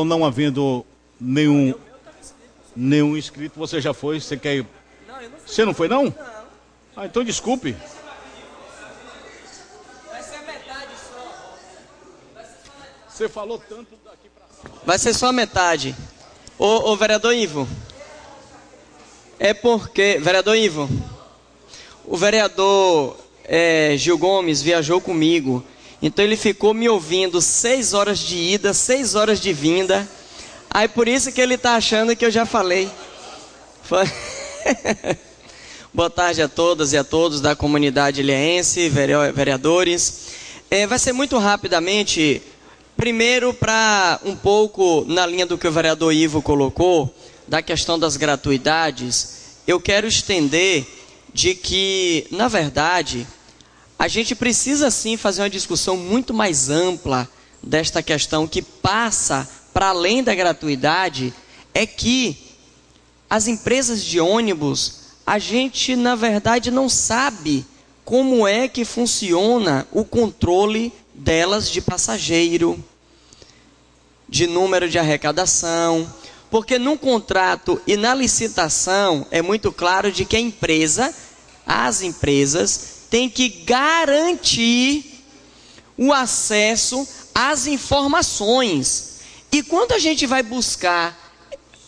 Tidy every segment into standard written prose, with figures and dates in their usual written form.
Não havendo nenhum inscrito, você já foi? Você quer ir? Não, eu não fui. Você não foi, não? Não. Ah, então desculpe. Vai ser a metade só. Você falou tanto daqui pra cima. Vai ser só a metade. Ô vereador Ivo. É porque... Vereador Ivo. O vereador Gil Gomes viajou comigo. Então ele ficou me ouvindo 6 horas de ida, 6 horas de vinda. Aí por isso que ele está achando que eu já falei. Boa tarde a todas e a todos da comunidade ilhéense, vereadores. Vai ser muito rapidamente. Primeiro, para um pouco na linha do que o vereador Ivo colocou, da questão das gratuidades, eu quero estender de que, na verdade, a gente precisa sim fazer uma discussão muito mais ampla desta questão que passa para além da gratuidade, é que as empresas de ônibus, a gente na verdade não sabe como é que funciona o controle delas de passageiro, de número de arrecadação, porque num contrato e na licitação é muito claro de que as empresas têm que garantir o acesso às informações. E quando a gente vai buscar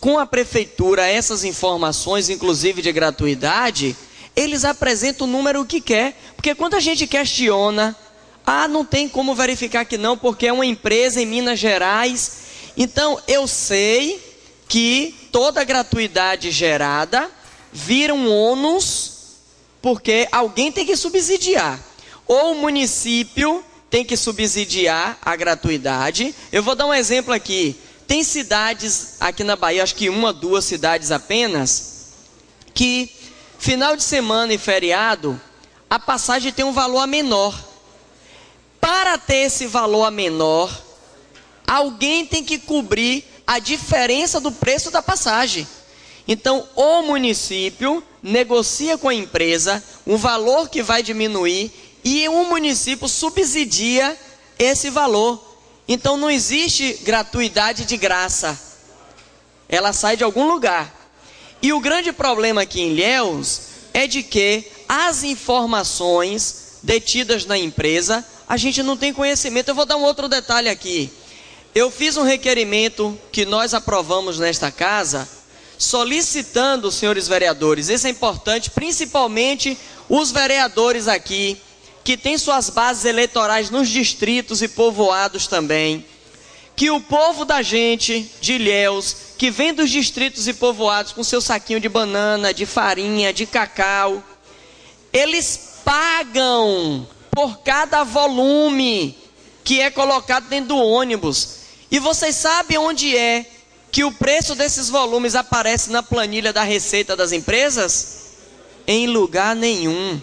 com a prefeitura essas informações, inclusive de gratuidade, eles apresentam o número que quer. Porque quando a gente questiona, não tem como verificar que não, porque é uma empresa em Minas Gerais. Então, eu sei que toda gratuidade gerada vira um ônus, porque alguém tem que subsidiar. Ou o município tem que subsidiar a gratuidade. Eu vou dar um exemplo aqui. Tem cidades aqui na Bahia, acho que 1 ou 2 cidades apenas, que final de semana e feriado, a passagem tem um valor a menor. Para ter esse valor a menor, alguém tem que cobrir a diferença do preço da passagem. Então, o município negocia com a empresa um valor que vai diminuir e o município subsidia esse valor. Então, não existe gratuidade de graça. Ela sai de algum lugar. E o grande problema aqui em Ilhéus é de que as informações detidas na empresa, a gente não tem conhecimento. Eu vou dar um outro detalhe aqui. Eu fiz um requerimento que nós aprovamos nesta casa, solicitando os senhores vereadores, isso é importante, principalmente os vereadores aqui, que têm suas bases eleitorais nos distritos e povoados também, que o povo da gente, de Ilhéus, que vem dos distritos e povoados com seu saquinho de banana, de farinha, de cacau, eles pagam por cada volume que é colocado dentro do ônibus. E vocês sabem onde é que o preço desses volumes aparece na planilha da receita das empresas? Em lugar nenhum.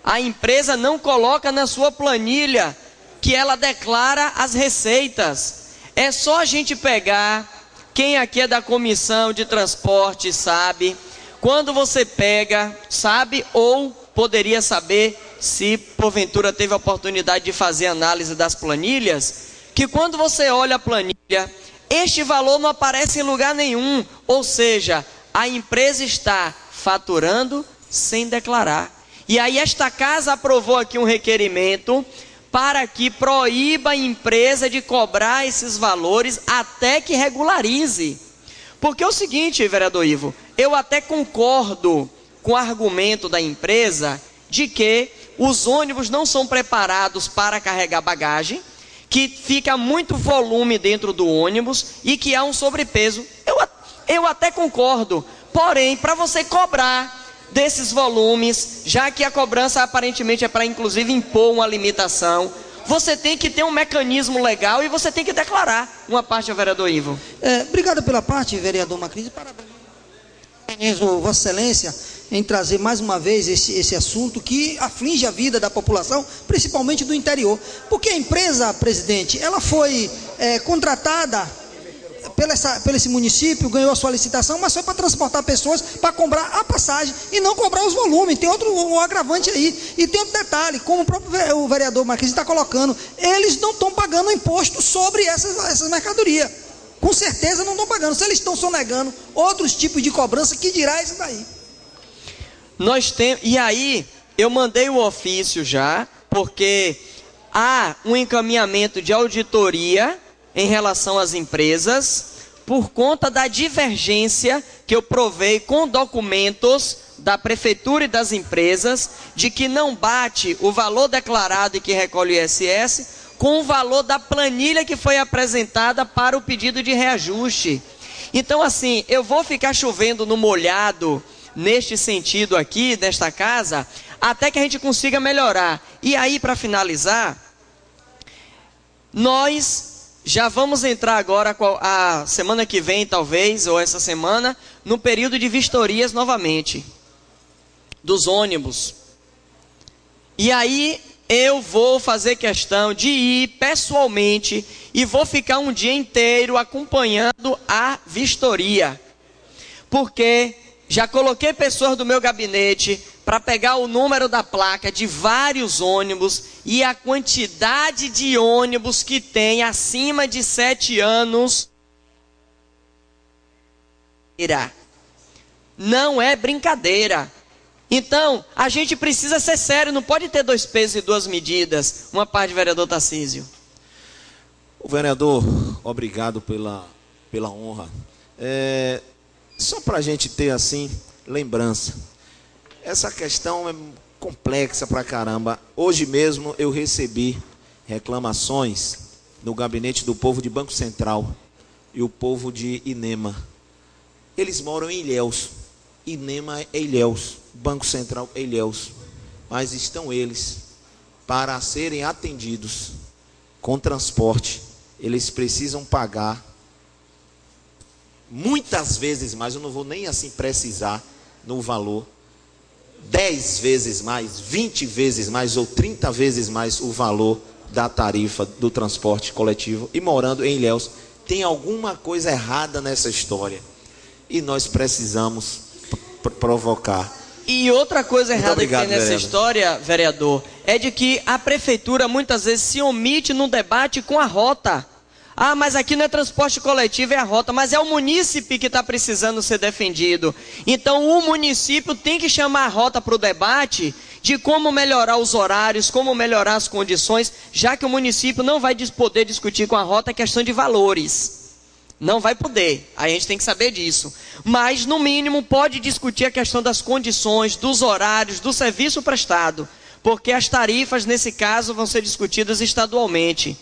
A empresa não coloca na sua planilha que ela declara as receitas. É só a gente pegar, quem aqui é da comissão de transporte sabe, quando você pega, sabe ou poderia saber, se porventura teve a oportunidade de fazer análise das planilhas, que quando você olha a planilha, este valor não aparece em lugar nenhum, ou seja, a empresa está faturando sem declarar. E aí esta casa aprovou aqui um requerimento para que proíba a empresa de cobrar esses valores até que regularize. Porque é o seguinte, vereador Ivo, eu até concordo com o argumento da empresa de que os ônibus não são preparados para carregar bagagem, que fica muito volume dentro do ônibus e que há um sobrepeso. Eu até concordo, porém, para você cobrar desses volumes, já que a cobrança aparentemente é para inclusive impor uma limitação, você tem que ter um mecanismo legal e você tem que declarar uma parte ao vereador Ivo. Obrigado pela parte, vereador Macris, parabéns, Vossa Excelência, em trazer mais uma vez esse assunto que aflige a vida da população, principalmente do interior. Porque a empresa, presidente, ela foi contratada pelo esse município, ganhou a sua licitação, mas foi para transportar pessoas, para cobrar a passagem e não cobrar os volumes. Tem outro agravante aí. E tem outro detalhe, como o próprio vereador Marquinhos está colocando, eles não estão pagando imposto sobre essas mercadorias. Com certeza não estão pagando. Se eles estão sonegando outros tipos de cobrança, que dirá isso daí? E aí, eu mandei o ofício já, porque há um encaminhamento de auditoria em relação às empresas, por conta da divergência que eu provei com documentos da prefeitura e das empresas, de que não bate o valor declarado e que recolhe o ISS com o valor da planilha que foi apresentada para o pedido de reajuste. Então, assim, eu vou ficar chovendo no molhado neste sentido aqui, nesta casa, até que a gente consiga melhorar. E aí, para finalizar, nós já vamos entrar agora, a semana que vem talvez, ou essa semana, no período de vistorias novamente, dos ônibus. E aí eu vou fazer questão de ir pessoalmente e vou ficar um dia inteiro acompanhando a vistoria. Porque já coloquei pessoas do meu gabinete para pegar o número da placa de vários ônibus e a quantidade de ônibus que tem acima de 7 anos. Não é brincadeira. Então, a gente precisa ser sério, não pode ter 2 pesos e 2 medidas. Uma parte, vereador Tarcísio. O vereador, obrigado pela honra. Só para a gente ter assim, lembrança. Essa questão é complexa pra caramba. Hoje mesmo eu recebi reclamações no gabinete do povo de Banco Central e o povo de Inema. Eles moram em Ilhéus. Inema é Ilhéus, Banco Central é Ilhéus. Mas estão eles, para serem atendidos com transporte, eles precisam pagar muitas vezes mais, eu não vou nem assim precisar no valor, 10 vezes mais, 20 vezes mais ou 30 vezes mais o valor da tarifa do transporte coletivo e morando em Ilhéus. Tem alguma coisa errada nessa história e nós precisamos provocar. E outra coisa errada obrigado, que tem nessa história, vereador, é de que a prefeitura muitas vezes se omite no debate com a rota. Ah, mas aqui não é transporte coletivo, é a rota, mas é o munícipe que está precisando ser defendido. Então o município tem que chamar a rota para o debate de como melhorar os horários, como melhorar as condições, já que o município não vai poder discutir com a rota a questão de valores. Não vai poder, aí a gente tem que saber disso. Mas no mínimo pode discutir a questão das condições, dos horários, do serviço prestado, porque as tarifas nesse caso vão ser discutidas estadualmente.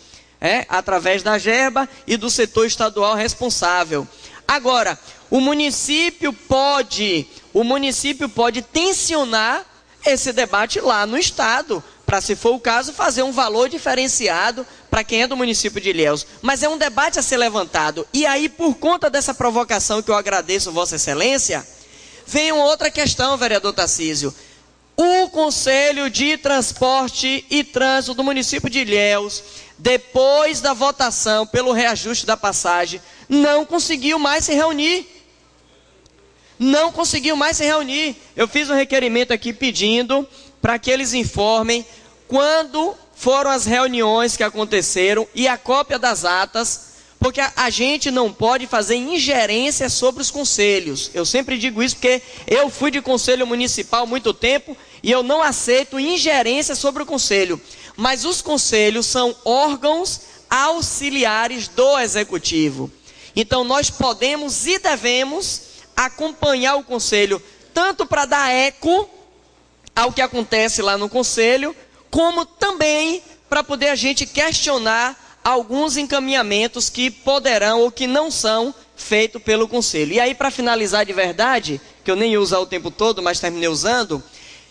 Através da GERBA e do setor estadual responsável. Agora, o município pode tensionar esse debate lá no estado, para, se for o caso, fazer um valor diferenciado para quem é do município de Ilhéus. Mas é um debate a ser levantado. E aí, por conta dessa provocação que eu agradeço, Vossa Excelência, vem uma outra questão, vereador Tarcísio. O Conselho de Transporte e Trânsito do município de Ilhéus, depois da votação pelo reajuste da passagem, não conseguiu mais se reunir. Não conseguiu mais se reunir. Eu fiz um requerimento aqui pedindo para que eles informem quando foram as reuniões que aconteceram e a cópia das atas, porque a gente não pode fazer ingerência sobre os conselhos. Eu sempre digo isso porque eu fui de conselho municipal há muito tempo e eu não aceito ingerência sobre o conselho. Mas os conselhos são órgãos auxiliares do executivo. Então nós podemos e devemos acompanhar o conselho, tanto para dar eco ao que acontece lá no conselho, como também para poder a gente questionar alguns encaminhamentos que poderão ou que não são feitos pelo conselho. E aí, para finalizar de verdade, que eu nem ia usar o tempo todo, mas terminei usando,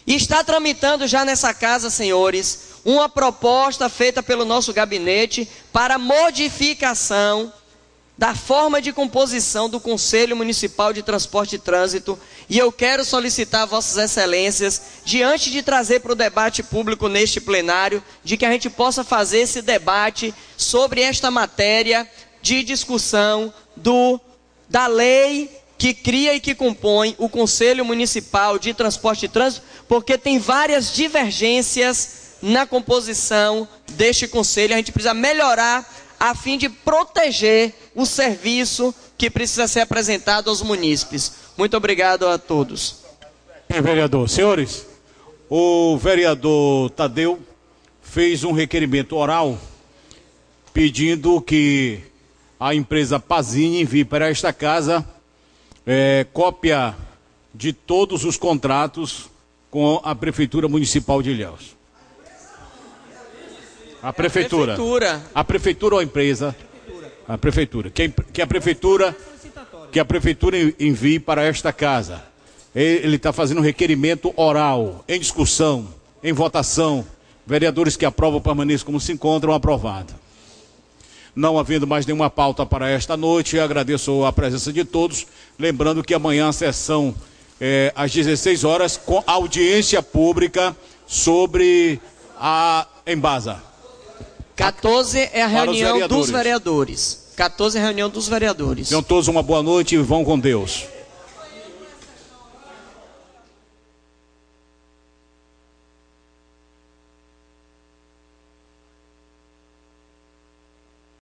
está tramitando já nessa casa, senhores, uma proposta feita pelo nosso gabinete para modificação da forma de composição do Conselho Municipal de Transporte e Trânsito, e eu quero solicitar a Vossas Excelências, diante de trazer para o debate público neste plenário, de que a gente possa fazer esse debate sobre esta matéria de discussão da lei que cria e que compõe o Conselho Municipal de Transporte e Trânsito, porque tem várias divergências na composição deste conselho. A gente precisa melhorar a fim de proteger o serviço que precisa ser apresentado aos munícipes. Muito obrigado a todos. Vereador, senhores, o vereador Tadeu fez um requerimento oral pedindo que a empresa Pazini envie para esta casa cópia de todos os contratos com a Prefeitura Municipal de Ilhéus. A Prefeitura. A Prefeitura ou a empresa? A Prefeitura. Que a Prefeitura envie para esta casa. Ele está fazendo um requerimento oral, em discussão, em votação. Vereadores que aprovam permaneçam como se encontram, aprovado. Não havendo mais nenhuma pauta para esta noite, agradeço a presença de todos. Lembrando que amanhã a sessão às 16 horas, com audiência pública sobre a Embasa. 14 é a reunião dos vereadores. 14 é a reunião dos vereadores. Tenham todos uma boa noite e vão com Deus.